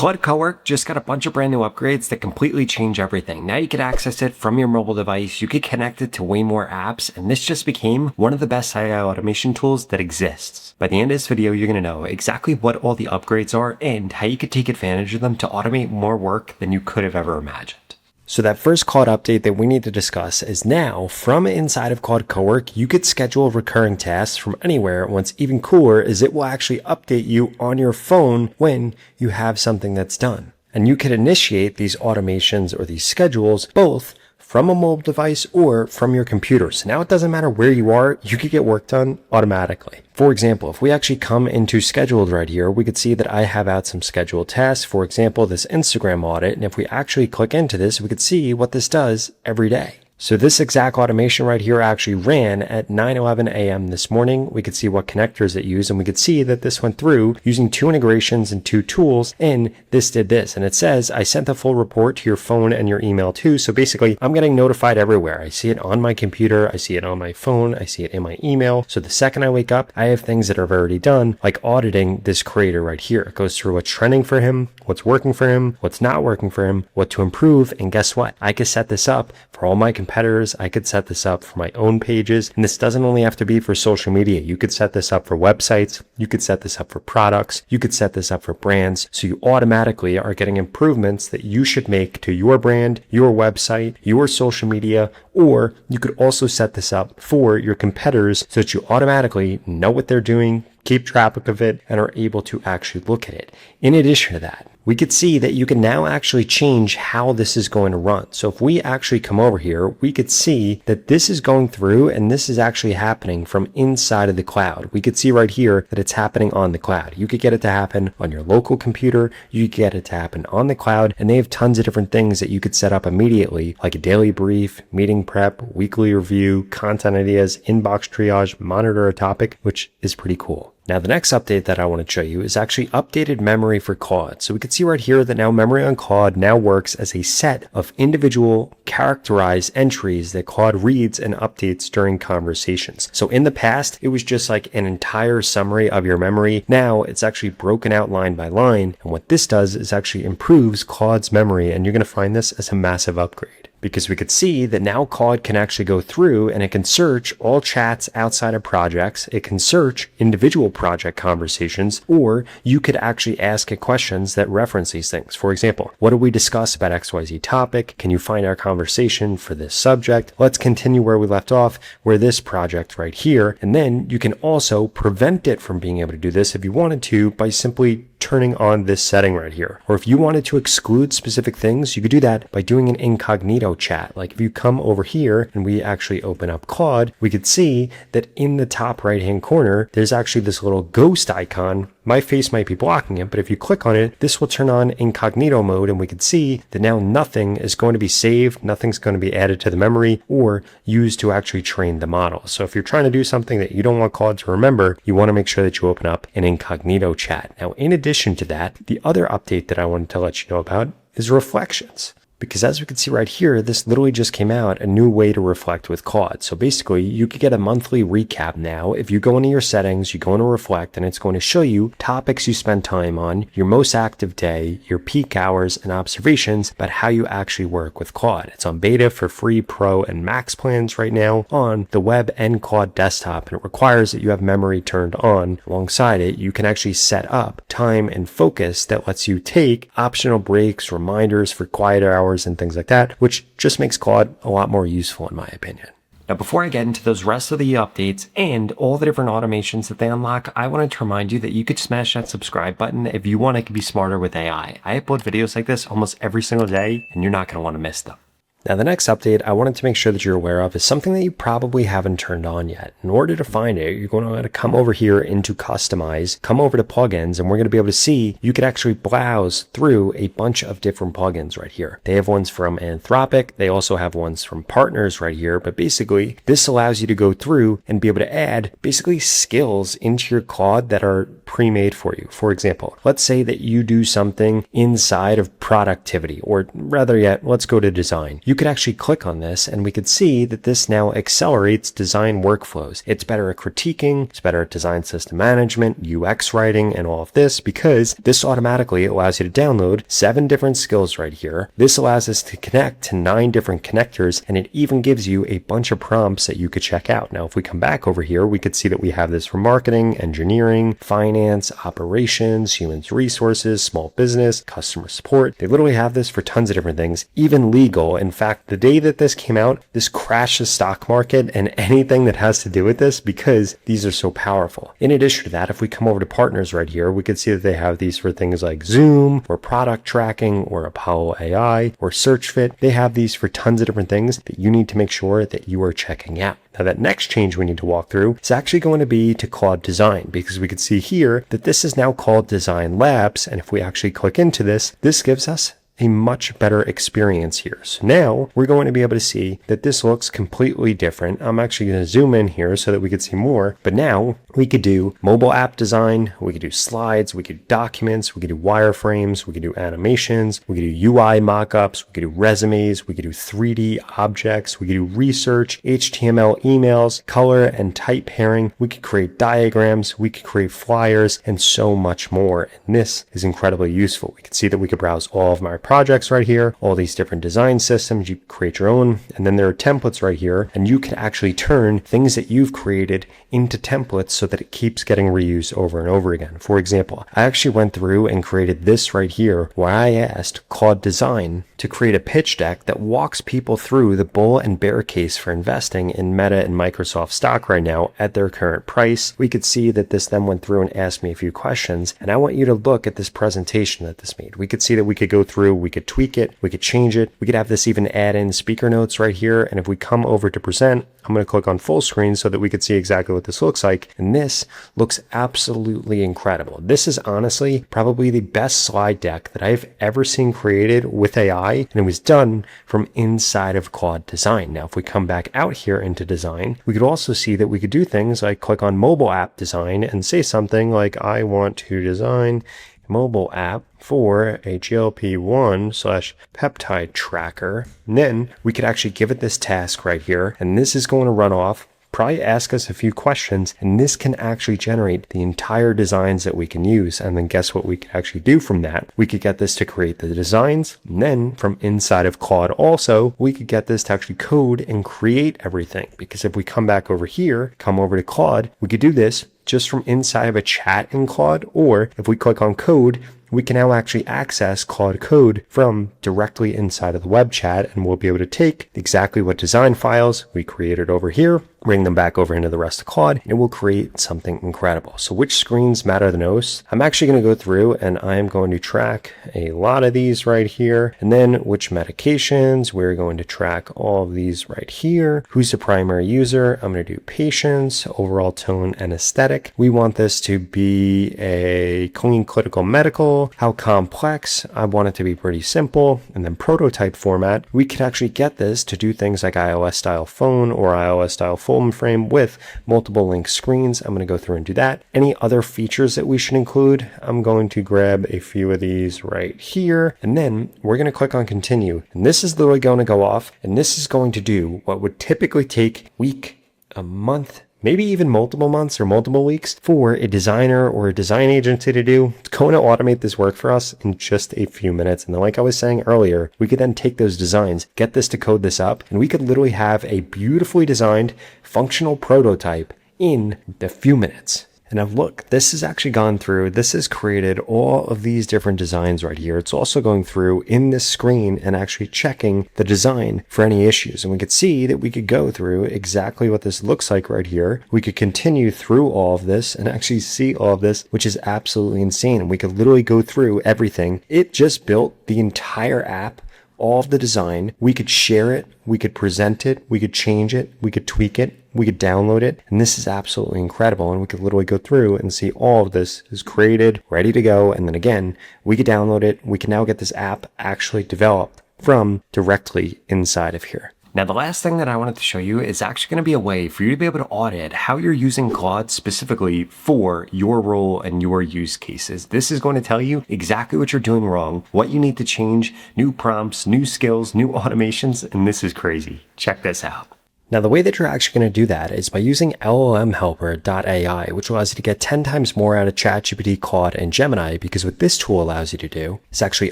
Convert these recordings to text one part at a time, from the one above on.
Claude CoWork just got a bunch of brand new upgrades that completely change everything. Now you can access it from your mobile device, you can connect it to way more apps, and this just became one of the best AI automation tools that exists. By the end of this video, you're going to know exactly what all the upgrades are and how you can take advantage of them to automate more work than you could have ever imagined. So that first Claude update that we need to discuss is now from inside of Claude CoWork, you could schedule recurring tasks from anywhere. What's even cooler is it will actually update you on your phone when you have something that's done. And you can initiate these automations or these schedules both from a mobile device or from your computer. So now it doesn't matter where you are, you could get work done automatically. For example, if we actually come into scheduled right here, we could see that I have out some scheduled tasks. For example, this Instagram audit. And if we actually click into this, we could see what this does every day. So this exact automation right here actually ran at 9:11 a.m. this morning. We could see what connectors it used, and we could see that this went through using 2 integrations and 2 tools, and this did this. And it says, I sent the full report to your phone and your email too. So basically, I'm getting notified everywhere. I see it on my computer, I see it on my phone, I see it in my email. So the second I wake up, I have things that are already done, like auditing this creator right here. It goes through what's trending for him, what's working for him, what's not working for him, what to improve, and guess what? I could set this up for all my competitors. I could set this up for my own pages. And this doesn't only have to be for social media. You could set this up for websites. You could set this up for products. You could set this up for brands. So you automatically are getting improvements that you should make to your brand, your website, your social media, or you could also set this up for your competitors so that you automatically know what they're doing, keep track of it, and are able to actually look at it. In addition to that, we could see that you can now actually change how this is going to run. So if we actually come over here, we could see that this is going through and this is actually happening from inside of the cloud. We could see right here that it's happening on the cloud. You could get it to happen on your local computer. You could get it to happen on the cloud. And they have tons of different things that you could set up immediately, like a daily brief, meeting prep, weekly review, content ideas, inbox triage, monitor a topic, which is pretty cool. Now, the next update that I want to show you is actually updated memory for Claude. So we can see right here that now memory on Claude now works as a set of individual characterized entries that Claude reads and updates during conversations. So in the past, it was just like an entire summary of your memory. Now it's actually broken out line by line. And what this does is actually improves Claude's memory. And you're going to find this as a massive upgrade, because we could see that now Claude can actually go through and it can search all chats outside of projects. It can search individual project conversations, or you could actually ask it questions that reference these things. For example, what did we discuss about XYZ topic? Can you find our conversation for this subject? Let's continue where we left off, where this project right here. And then you can also prevent it from being able to do this if you wanted to by simply turning on this setting right here. Or if you wanted to exclude specific things, you could do that by doing an incognito chat. Like if you come over here and we actually open up Claude, we could see that in the top right hand corner, there's actually this little ghost icon. My face might be blocking it, but if you click on it, this will turn on incognito mode, and we can see that now nothing is going to be saved, nothing's going to be added to the memory or used to actually train the model. So if you're trying to do something that you don't want Claude to remember, you want to make sure that you open up an incognito chat. Now, in addition to that, the other update that I wanted to let you know about is reflections. Because as we can see right here, this literally just came out, a new way to reflect with Claude. So basically, you could get a monthly recap now. If you go into your settings, you go into reflect, and it's going to show you topics you spend time on, your most active day, your peak hours, and observations about how you actually work with Claude. It's on beta for free, pro, and max plans right now on the web and Claude desktop, and it requires that you have memory turned on. Alongside it, you can actually set up time and focus that lets you take optional breaks, reminders for quiet hours, and things like that, which just makes Claude a lot more useful in my opinion. Now, before I get into those rest of the updates and all the different automations that they unlock, I wanted to remind you that you could smash that subscribe button if you want to be smarter with AI. I upload videos like this almost every single day, and you're not going to want to miss them. Now, the next update I wanted to make sure that you're aware of is something that you probably haven't turned on yet. In order to find it, you're going to want to come over here into Customize, come over to Plugins, and we're going to be able to see you could actually browse through a bunch of different plugins right here. They have ones from Anthropic. They also have ones from partners right here. But basically, this allows you to go through and be able to add basically skills into your Claude that are pre-made for you. For example, let's say that you do something inside of productivity, or rather yet, let's go to design. You you could actually click on this and we could see that this now accelerates design workflows. It's better at critiquing, it's better at design system management, UX writing, and all of this, because this automatically allows you to download 7 different skills right here. This allows us to connect to 9 different connectors, and it even gives you a bunch of prompts that you could check out. Now, if we come back over here, we could see that we have this for marketing, engineering, finance, operations, human resources, small business, customer support. They literally have this for tons of different things, even legal. In fact, the day that this came out, this crashed the stock market and anything that has to do with this, because these are so powerful. In addition to that, if we come over to partners right here, we could see that they have these for things like Zoom or product tracking or Apollo AI or SearchFit. They have these for tons of different things that you need to make sure that you are checking out. Now, that next change we need to walk through is actually going to be to Claude Design, because we can see here that this is now called Design Labs. And if we actually click into this, this gives us a much better experience here. So now we're going to be able to see that this looks completely different. I'm actually going to zoom in here so that we could see more, but now we could do mobile app design, we could do slides, we could do documents, we could do wireframes, we could do animations, we could do UI mockups, we could do resumes, we could do 3D objects, we could do research, HTML emails, color and type pairing, we could create diagrams, we could create flyers, and so much more. And this is incredibly useful. We can see that we could browse all of my projects right here, all these different design systems. You create your own, and then there are templates right here, and you can actually turn things that you've created into templates so that it keeps getting reused over and over again. For example, I actually went through and created this right here where I asked Claude Design to create a pitch deck that walks people through the bull and bear case for investing in Meta and Microsoft stock right now at their current price. We could see that this then went through and asked me a few questions, and I want you to look at this presentation that this made. We could see that we could go through, we could tweak it, we could change it, we could have this even add in speaker notes right here. And if we come over to present, I'm going to click on full screen so that we could see exactly what this looks like. And this looks absolutely incredible. This is honestly probably the best slide deck that I've ever seen created with AI, and it was done from inside of Claude Design. Now, if we come back out here into design, we could also see that we could do things like click on mobile app design and say something like, I want to design mobile app for a GLP-1/peptide tracker. And then we could actually give it this task right here, and this is going to run off, probably ask us a few questions, and this can actually generate the entire designs that we can use. And then guess what we could actually do from that? We could get this to create the designs, and then from inside of Claude also, we could get this to actually code and create everything. Because if we come back over here, come over to Claude, we could do this just from inside of a chat in Claude, or if we click on code, we can now actually access Claude Code from directly inside of the web chat, and we'll be able to take exactly what design files we created over here, bring them back over into the rest of Claude, and we'll create something incredible. So which screens matter the most? I'm actually going to go through and I'm going to track a lot of these right here, and then which medications, we're going to track all of these right here. Who's the primary user? I'm going to do patients, overall tone and aesthetic. We want this to be a clean clinical medical. How complex? I want it to be pretty simple. And then prototype format, we could actually get this to do things like iOS style phone or iOS style full frame with multiple link screens. I'm going to go through and do that. Any other features that we should include? I'm going to grab a few of these right here, and then we're going to click on continue. And this is literally going to go off, and this is going to do what would typically take a week, a month, maybe even multiple months or multiple weeks for a designer or a design agency to do. It's going to automate this work for us in just a few minutes. And then, like I was saying earlier, we could then take those designs, get this to code this up, and we could literally have a beautifully designed functional prototype in a few minutes. And now look, this has actually gone through, this has created all of these different designs right here. It's also going through in this screen and actually checking the design for any issues. And we could see that we could go through exactly what this looks like right here. We could continue through all of this and actually see all of this, which is absolutely insane. And we could literally go through everything. It just built the entire app, all of the design. We could share it, we could present it, we could change it, we could tweak it, we could download it, and this is absolutely incredible. And we could literally go through and see all of this is created, ready to go. And then again, we could download it. We can now get this app actually developed from directly inside of here. Now, the last thing that I wanted to show you is actually going to be a way for you to be able to audit how you're using Claude specifically for your role and your use cases. This is going to tell you exactly what you're doing wrong, what you need to change, new prompts, new skills, new automations, and this is crazy. Check this out. Now, the way that you're actually going to do that is by using LLMhelper.ai, which allows you to get 10 times more out of ChatGPT, Claude, and Gemini, because what this tool allows you to do is actually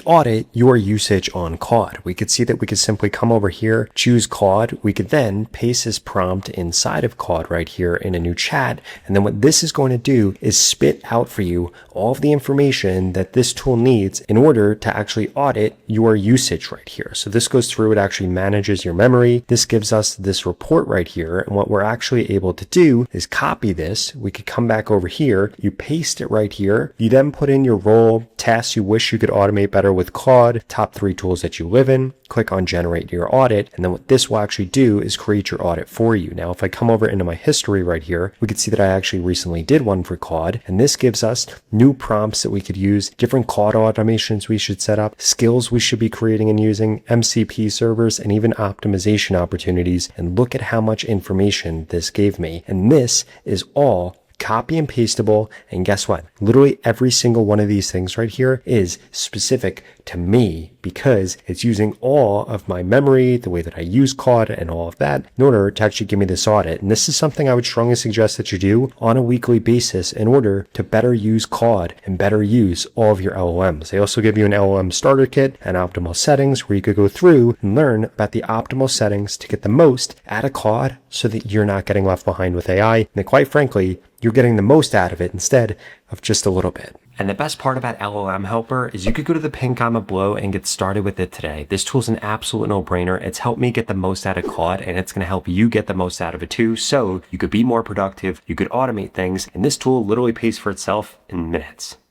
audit your usage on Claude. We could see that we could simply come over here, choose Claude. We could then paste this prompt inside of Claude right here in a new chat. And then what this is going to do is spit out for you all of the information that this tool needs in order to actually audit your usage right here. So this goes through, it actually manages your memory. This gives us this report right here, and what we're actually able to do is copy this. We could come back over here, you paste it right here, you then put in your role, tasks you wish you could automate better with Claude, top 3 tools that you live in, click on generate your audit, and then what this will actually do is create your audit for you. Now, if I come over into my history right here, we can see that I actually recently did one for Claude, and this gives us new prompts that we could use, different Claude automations we should set up, skills we should be creating and using, MCP servers, and even optimization opportunities. And look at how much information this gave me. And this is all copy and pastable. And guess what? Literally every single one of these things right here is specific to me because it's using all of my memory, the way that I use Claude and all of that in order to actually give me this audit. And this is something I would strongly suggest that you do on a weekly basis in order to better use Claude and better use all of your LLMs. They also give you an LLM starter kit and optimal settings where you could go through and learn about the optimal settings to get the most out of Claude so that you're not getting left behind with AI. And quite frankly, you're getting the most out of it instead of just a little bit. And the best part about LLM Helper is you could go to the pinned comment below and get started with it today. This tool is an absolute no-brainer. It's helped me get the most out of Claude, and it's going to help you get the most out of it too. So you could be more productive, you could automate things, and this tool literally pays for itself in minutes.